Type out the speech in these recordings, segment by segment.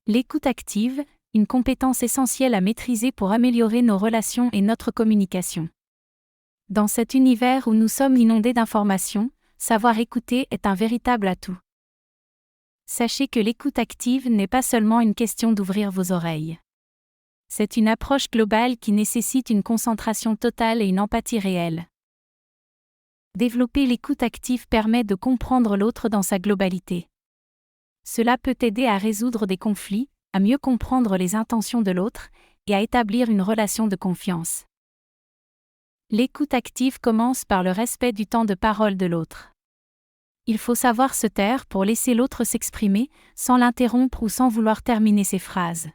L'écoute active, une compétence essentielle à maîtriser pour améliorer nos relations et notre communication. Dans cet univers où nous sommes inondés d'informations, savoir écouter est un véritable atout. Sachez que l'écoute active n'est pas seulement une question d'ouvrir vos oreilles. C'est une approche globale qui nécessite une concentration totale et une empathie réelle. Développer l'écoute active permet de comprendre l'autre dans sa globalité. Cela peut aider à résoudre des conflits, à mieux comprendre les intentions de l'autre, et à établir une relation de confiance. L'écoute active commence par le respect du temps de parole de l'autre. Il faut savoir se taire pour laisser l'autre s'exprimer, sans l'interrompre ou sans vouloir terminer ses phrases.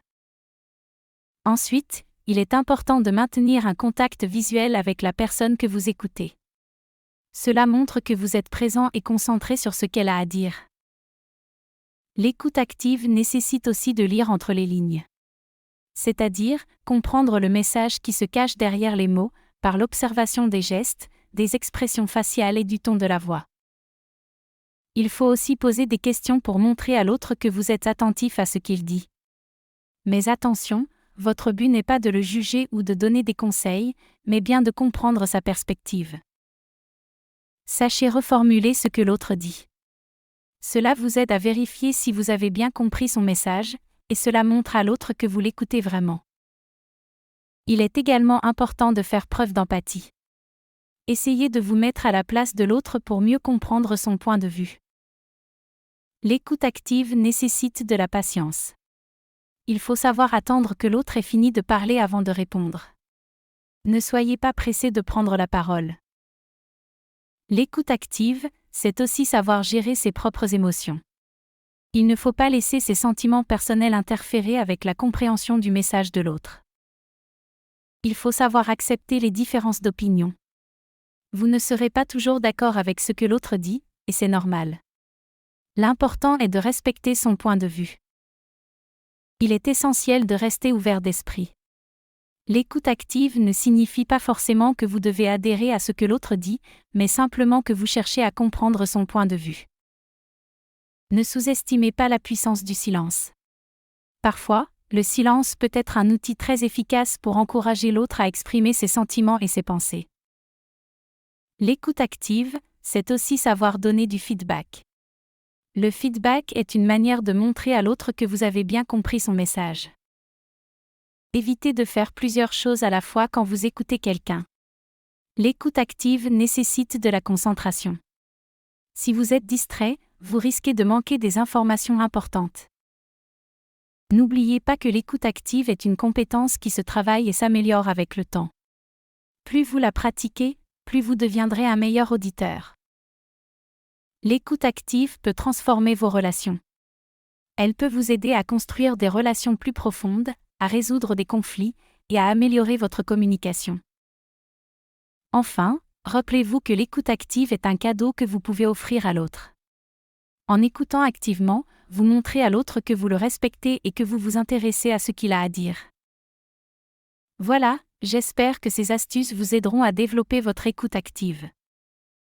Ensuite, il est important de maintenir un contact visuel avec la personne que vous écoutez. Cela montre que vous êtes présent et concentré sur ce qu'elle a à dire. L'écoute active nécessite aussi de lire entre les lignes. C'est-à-dire, comprendre le message qui se cache derrière les mots, par l'observation des gestes, des expressions faciales et du ton de la voix. Il faut aussi poser des questions pour montrer à l'autre que vous êtes attentif à ce qu'il dit. Mais attention, votre but n'est pas de le juger ou de donner des conseils, mais bien de comprendre sa perspective. Sachez reformuler ce que l'autre dit. Cela vous aide à vérifier si vous avez bien compris son message, et cela montre à l'autre que vous l'écoutez vraiment. Il est également important de faire preuve d'empathie. Essayez de vous mettre à la place de l'autre pour mieux comprendre son point de vue. L'écoute active nécessite de la patience. Il faut savoir attendre que l'autre ait fini de parler avant de répondre. Ne soyez pas pressé de prendre la parole. L'écoute active, c'est aussi savoir gérer ses propres émotions. Il ne faut pas laisser ses sentiments personnels interférer avec la compréhension du message de l'autre. Il faut savoir accepter les différences d'opinion. Vous ne serez pas toujours d'accord avec ce que l'autre dit, et c'est normal. L'important est de respecter son point de vue. Il est essentiel de rester ouvert d'esprit. L'écoute active ne signifie pas forcément que vous devez adhérer à ce que l'autre dit, mais simplement que vous cherchez à comprendre son point de vue. Ne sous-estimez pas la puissance du silence. Parfois, le silence peut être un outil très efficace pour encourager l'autre à exprimer ses sentiments et ses pensées. L'écoute active, c'est aussi savoir donner du feedback. Le feedback est une manière de montrer à l'autre que vous avez bien compris son message. Évitez de faire plusieurs choses à la fois quand vous écoutez quelqu'un. L'écoute active nécessite de la concentration. Si vous êtes distrait, vous risquez de manquer des informations importantes. N'oubliez pas que l'écoute active est une compétence qui se travaille et s'améliore avec le temps. Plus vous la pratiquez, plus vous deviendrez un meilleur auditeur. L'écoute active peut transformer vos relations. Elle peut vous aider à construire des relations plus profondes, à résoudre des conflits, et à améliorer votre communication. Enfin, rappelez-vous que l'écoute active est un cadeau que vous pouvez offrir à l'autre. En écoutant activement, vous montrez à l'autre que vous le respectez et que vous vous intéressez à ce qu'il a à dire. Voilà, j'espère que ces astuces vous aideront à développer votre écoute active.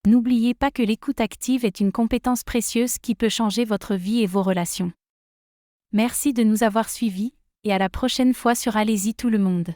N'oubliez pas que l'écoute active est une compétence précieuse qui peut changer votre vie et vos relations. Merci de nous avoir suivis, et à la prochaine fois sur Allez-y tout le monde.